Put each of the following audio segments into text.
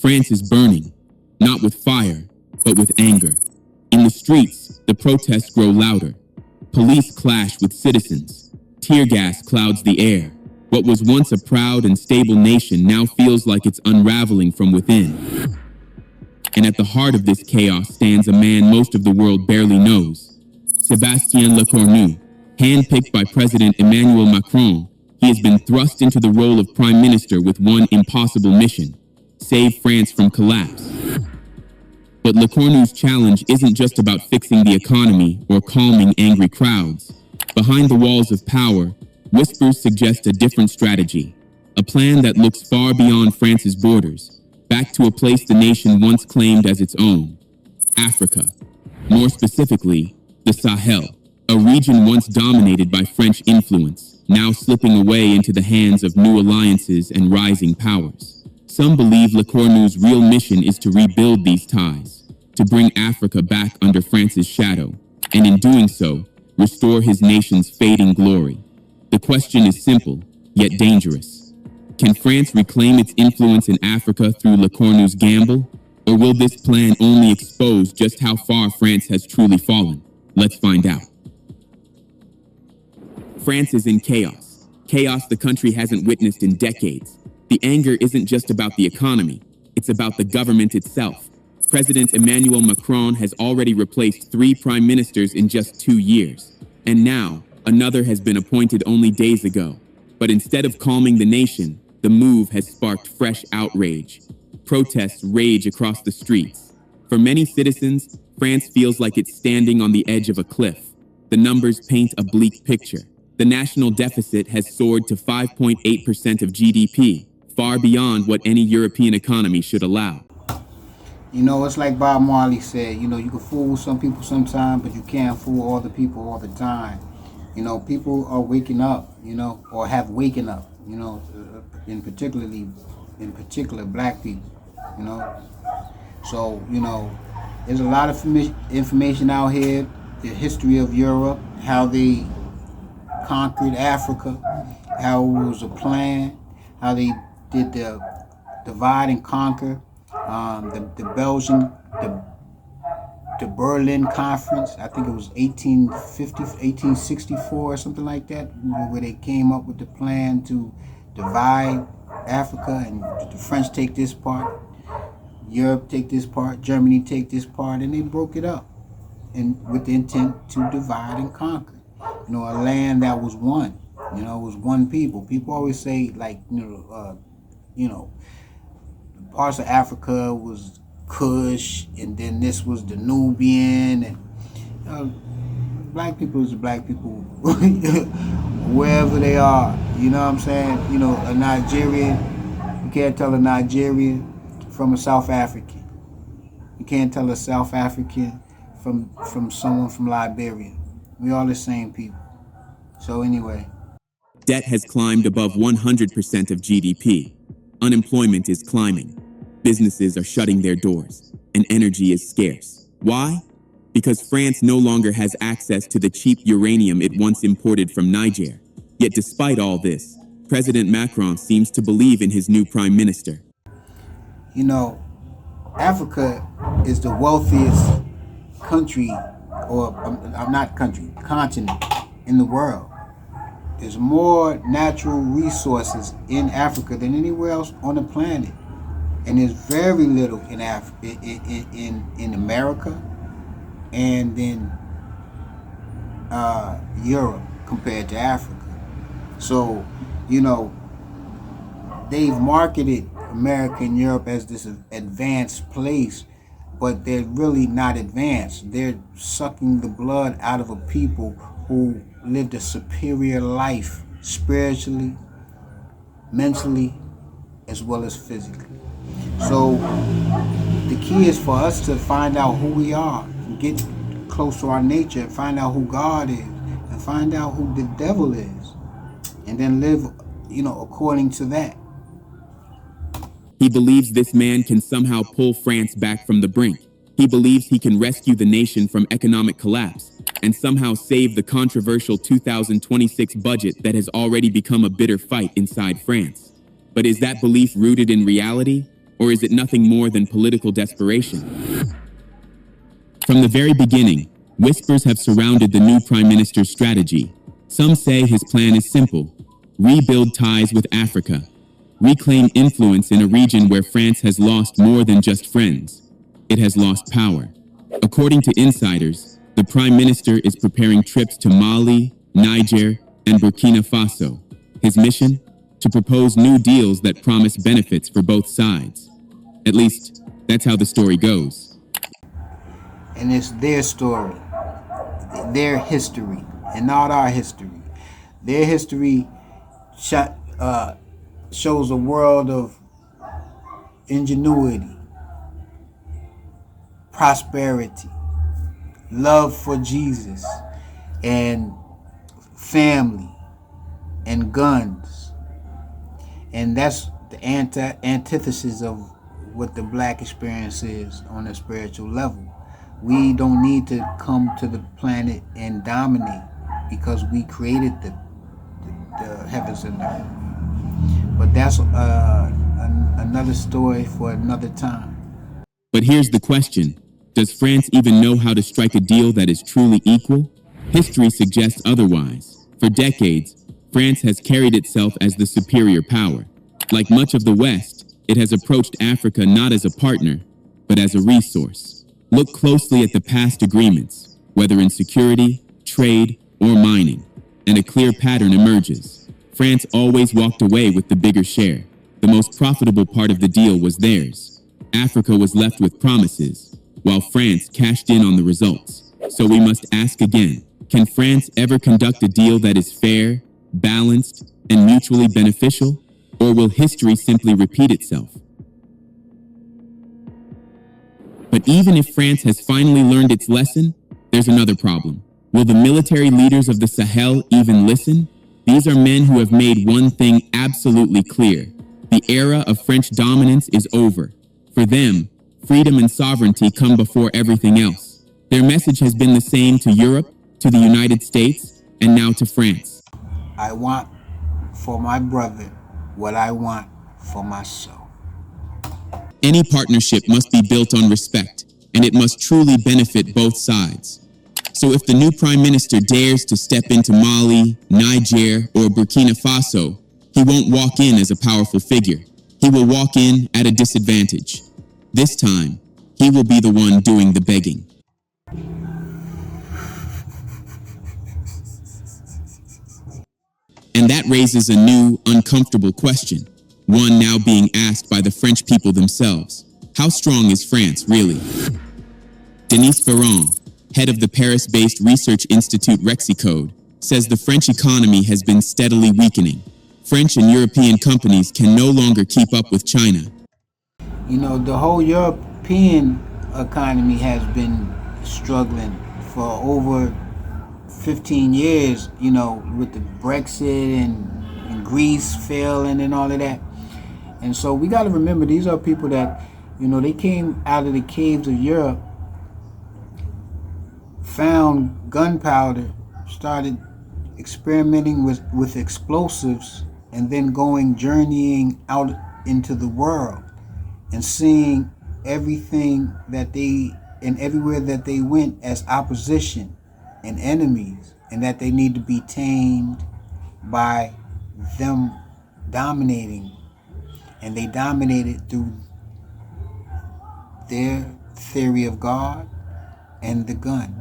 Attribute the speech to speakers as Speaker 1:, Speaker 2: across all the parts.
Speaker 1: France is burning, not with fire, but with anger. In the streets, the protests grow louder. Police clash with citizens. Tear gas clouds the air. What was once a proud and stable nation now feels like it's unraveling from within. And at the heart of this chaos stands a man most of the world barely knows. Sébastien Lecornu, handpicked by President Emmanuel Macron, he has been thrust into the role of prime minister with one impossible mission: save France from collapse. But Lecornu's challenge isn't just about fixing the economy or calming angry crowds. Behind the walls of power, whispers suggest a different strategy, a plan that looks far beyond France's borders, back to a place the nation once claimed as its own: Africa. More specifically, the Sahel, a region once dominated by French influence, now slipping away into the hands of new alliances and rising powers. Some believe Lecornu's real mission is to rebuild these ties, to bring Africa back under France's shadow, and in doing so, restore his nation's fading glory. The question is simple, yet dangerous. Can France reclaim its influence in Africa through Lecornu's gamble? Or will this plan only expose just how far France has truly fallen? Let's find out. France is in chaos. Chaos the country hasn't witnessed in decades. The anger isn't just about the economy, it's about the government itself. President Emmanuel Macron has already replaced 3 prime ministers in just 2 years. And now, another has been appointed only days ago. But instead of calming the nation, the move has sparked fresh outrage. Protests rage across the streets. For many citizens, France feels like it's standing on the edge of a cliff. The numbers paint a bleak picture. The national deficit has soared to 5.8% of GDP, far beyond what any European economy should allow.
Speaker 2: You know, it's like Bob Marley said, you know, you can fool some people sometimes, but you can't fool all the people all the time. You know, people are waking up, you know, or have waken up, you know, in particular black people, you know. So, you know, there's a lot of information out here, the history of Europe, how they conquered Africa, how it was a plan, how they did the divide and conquer, the Berlin Conference, I think it was 1864 or something like that, where they came up with the plan to divide Africa, and the French take this part, Europe take this part, Germany take this part, and they broke it up, and with the intent to divide and conquer. You know, a land that was one. You know, it was one people. People always say, like, parts of Africa was Kush, and then this was the Nubian, and black people is the black people wherever they are. You know what I'm saying? You know, a Nigerian, you can't tell a Nigerian from a South African. You can't tell a South African from someone from Liberia. We all the same people. So anyway.
Speaker 1: Debt has climbed above 100% of GDP. Unemployment is climbing. Businesses are shutting their doors, and energy is scarce. Why? Because France no longer has access to the cheap uranium it once imported from Niger. Yet despite all this, President Macron seems to believe in his new prime minister.
Speaker 2: You know, Africa is the wealthiest country, or not country, continent in the world. There's more natural resources in Africa than anywhere else on the planet. And there's very little in in America and in Europe compared to Africa. So, you know, they've marketed America and Europe as this advanced place, but they're really not advanced. They're sucking the blood out of a people who lived a superior life spiritually, mentally, as well as physically. So the key is for us to find out who we are, and get close to our nature, and find out who God is, and find out who the devil is, and then live, you know, according to that.
Speaker 1: He believes this man can somehow pull France back from the brink. He believes he can rescue the nation from economic collapse and somehow save the controversial 2026 budget that has already become a bitter fight inside France. But is that belief rooted in reality? Or is it nothing more than political desperation? From the very beginning, whispers have surrounded the new prime minister's strategy. Some say his plan is simple: rebuild ties with Africa, reclaim influence in a region where France has lost more than just friends. It has lost power. According to insiders, the prime minister is preparing trips to Mali, Niger, and Burkina Faso. His mission? To propose new deals that promise benefits for both sides. At least, that's how the story goes.
Speaker 2: And it's their story, their history, and not our history. Their history shows a world of ingenuity, prosperity, love for Jesus, and family, and guns. And that's the antithesis of what the black experience is on a spiritual level. We don't need to come to the planet and dominate because we created the heavens and earth. But that's another story for another time.
Speaker 1: But here's the question. Does France even know how to strike a deal that is truly equal? History suggests otherwise. For decades, France has carried itself as the superior power. Like much of the West, it has approached Africa not as a partner, but as a resource. Look closely at the past agreements, whether in security, trade, or mining, and a clear pattern emerges. France always walked away with the bigger share. The most profitable part of the deal was theirs. Africa was left with promises, while France cashed in on the results. So we must ask again, can France ever conduct a deal that is fair, balanced, and mutually beneficial? Or will history simply repeat itself? But even if France has finally learned its lesson, there's another problem. Will the military leaders of the Sahel even listen? These are men who have made one thing absolutely clear. The era of French dominance is over. For them, freedom and sovereignty come before everything else. Their message has been the same to Europe, to the United States, and now to France.
Speaker 2: I want for my brother what I want for myself.
Speaker 1: Any partnership must be built on respect, and it must truly benefit both sides. So if the new prime minister dares to step into Mali, Niger, or Burkina Faso, he won't walk in as a powerful figure. He will walk in at a disadvantage. This time, he will be the one doing the begging. And that raises a new, uncomfortable question, one now being asked by the French people themselves. How strong is France, really? Denise Ferrand, head of the Paris-based research institute Rexicode, says the French economy has been steadily weakening. French and European companies can no longer keep up with China.
Speaker 2: You know, the whole European economy has been struggling for over 15 years, you know, with the Brexit and Greece failing and all of that. And so we got to remember, these are people that, you know, they came out of the caves of Europe, found gunpowder, started experimenting with explosives, and then journeying out into the world and seeing everything that and everywhere that they went as opposition and enemies, and that they need to be tamed by them dominating. And they dominated through their theory of God and the gun.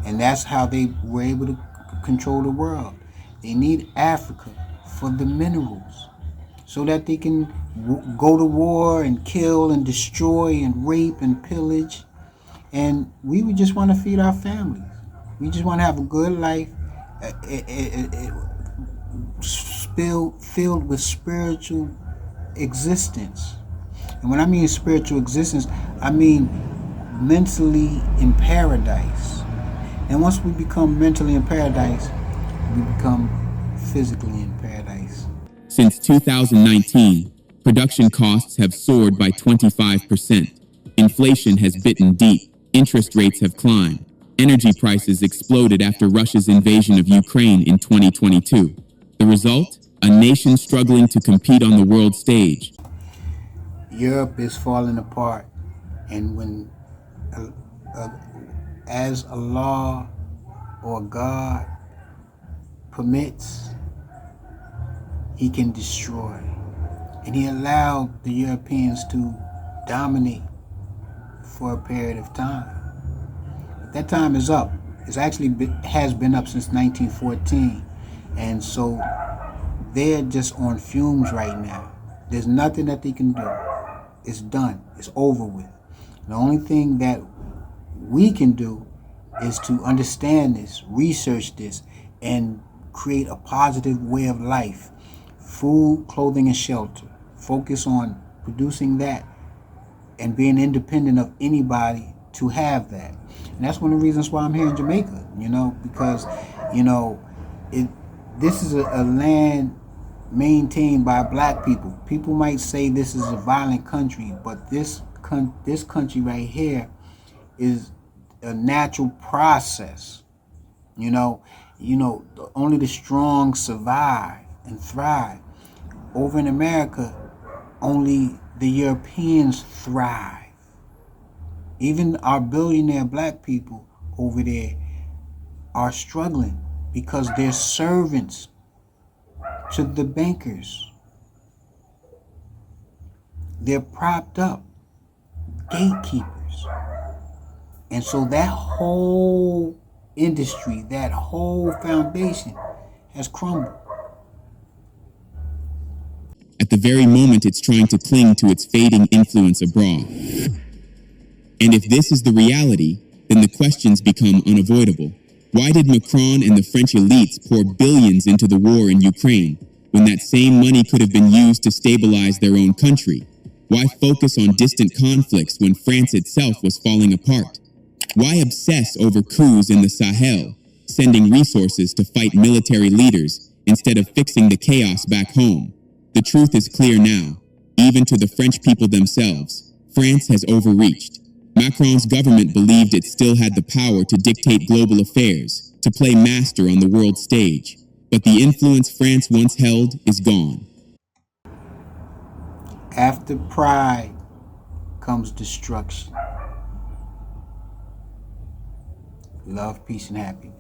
Speaker 2: And that's how they were able to control the world. They need Africa for the minerals so that they can go to war and kill and destroy and rape and pillage. And we would just want to feed our families. We just want to have a good life filled with spiritual existence. And when I mean spiritual existence, I mean mentally in paradise. And once we become mentally in paradise, we become physically in paradise.
Speaker 1: Since 2019, production costs have soared by 25%. Inflation has bitten deep. Interest rates have climbed. Energy prices exploded after Russia's invasion of Ukraine in 2022. The result? A nation struggling to compete on the world stage.
Speaker 2: Europe is falling apart, and when as Allah or God permits, He can destroy. And He allowed the Europeans to dominate for a period of time. But that time is up. It's actually has been up since 1914, and so they're just on fumes right now. There's nothing that they can do. It's done. It's over with. The only thing that we can do is to understand this, research this, and create a positive way of life. Food, clothing, and shelter. Focus on producing that and being independent of anybody to have that. And that's one of the reasons why I'm here in Jamaica, because, this is a land maintained by black people. People might say this is a violent country, but this country right here is a natural process. Only the strong survive and thrive. Over in America, only the Europeans thrive. Even our billionaire black people over there are struggling because they're servants to the bankers. They're propped up, gatekeepers. And so that whole industry, that whole foundation has crumbled.
Speaker 1: At the very moment it's trying to cling to its fading influence abroad. And if this is the reality, then the questions become unavoidable. Why did Macron and the French elites pour billions into the war in Ukraine, when that same money could have been used to stabilize their own country? Why focus on distant conflicts when France itself was falling apart? Why obsess over coups in the Sahel, sending resources to fight military leaders instead of fixing the chaos back home? The truth is clear now, even to the French people themselves. France has overreached. Macron's government believed it still had the power to dictate global affairs, to play master on the world stage. But the influence France once held is gone.
Speaker 2: After pride comes destruction. Love, peace, and happiness.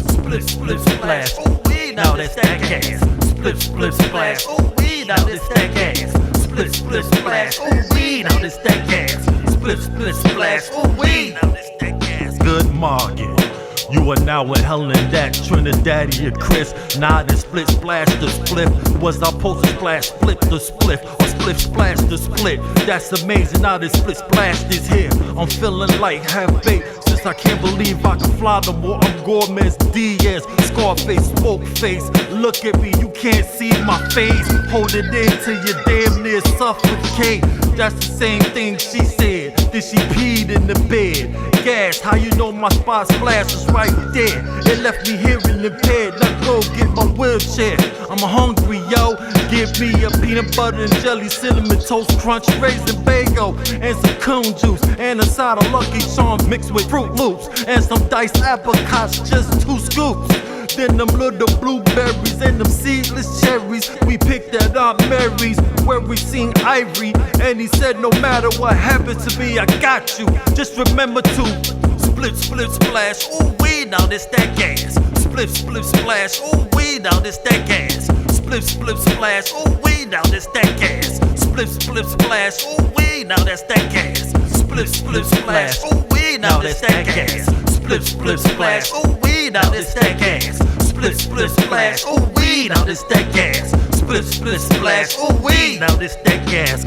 Speaker 3: Split, split, splash. Ooh, we now that's that gas. Split, split, splash. Ooh, we now that's that gas. Split, split, splash. Ooh, we now that's that gas. Split, split, splash. Ooh, we now that's that gas. Good morning. You are now with Helen that Trinidadian Chris. Now the split splash the split. Was I supposed to splash split the split or split splash the split? That's amazing. Now the split splash is here. I'm feeling like half baked. Since I can't believe I can fly no more. I'm Gomez Diaz, Scarface, smoke face. Look at me, you can't see my face. Hold it in till you damn near suffocate. That's the same thing she said. Then she peed in the bed. Gas, how you know my spot splash is right there? It left me hearing impaired. Now go get my wheelchair. I'm hungry, yo. Give me a peanut butter and jelly, cinnamon toast crunch, raisin bagel, and some coon juice, and a side of Lucky Charms mixed with Fruit Loops, and some diced apricots, just 2 scoops. Then them little blueberries and them seedless cherries. We picked at Aunt Mary's where we seen Ivory, and he said no matter what happens to me, I got you. Just remember to split, split, splash. Ooh, we now this that gas. Split, split, splash. Ooh, we now this that gas. Split, split, splash. Ooh, we now this that gas. Split, split, splash. Ooh, we now that's that gas. Split, split, splash. Ooh, we now that's that gas. Split, split, splash. Ooh, we now this that gas. Split, split, splash. Ooh, we now this that gas. Split, split, splash. Ooh, we now this that gas.